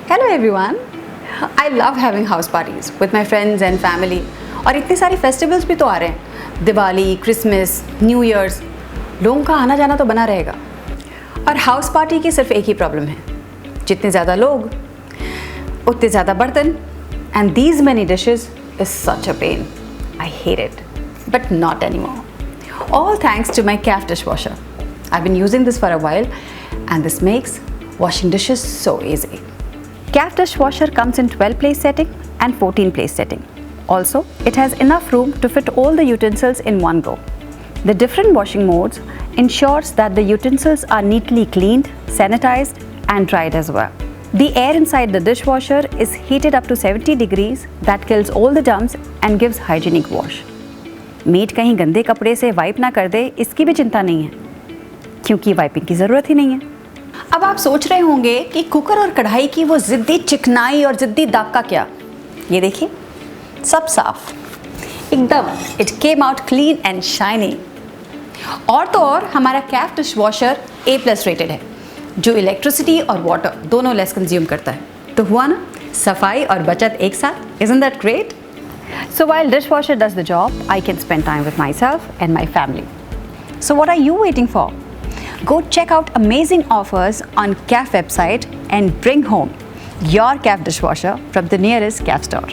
Hello everyone. I love having house parties with my friends and family. और इतने सारे festivals भी तो आ रहे हैं, दिवाली, क्रिसमस, न्यू ईयर्स, लोगों का आना जाना तो बना रहेगा। और हाउस पार्टी की सिर्फ एक ही प्रॉब्लम है, जितने ज़्यादा लोग उतने ज़्यादा बर्तन, and these many dishes is such a pain. I hate it, but not anymore. All thanks to my KAFF dishwasher. I've been using this for a while and this makes washing dishes so easy. KAFF dishwasher comes in 12 place setting and 14 place setting. Also, it has enough room to fit all the utensils in one go. The different washing modes ensures that the utensils are neatly cleaned, sanitized and dried as well. The air inside the dishwasher is heated up to 70 degrees that kills all the germs and gives hygienic wash. Meat कहीं गंदे कपड़े से wipe ना कर दे, इसकी भी चिंता नहीं है, क्योंकि वाइपिंग की ज़रूरत ही नहीं है। अब आप सोच रहे होंगे कि कुकर और कढ़ाई की वो ज़िद्दी चिकनाई और ज़िद्दी दाग का क्या? ये देखिए, सब साफ एकदम, it came out clean and shiny. और तो और हमारा KAFF डिशवॉशर A+ रेटेड है, जो इलेक्ट्रिसिटी और वाटर दोनों लेस कंज्यूम करता है। तो हुआ ना, सफाई और बचत एक साथ। Isn't that great? So while dishwasher does the job, I can spend time with myself and my family. So what are you waiting for? Go check out amazing offers on KAFF website and bring home your KAFF dishwasher from the nearest KAFF store.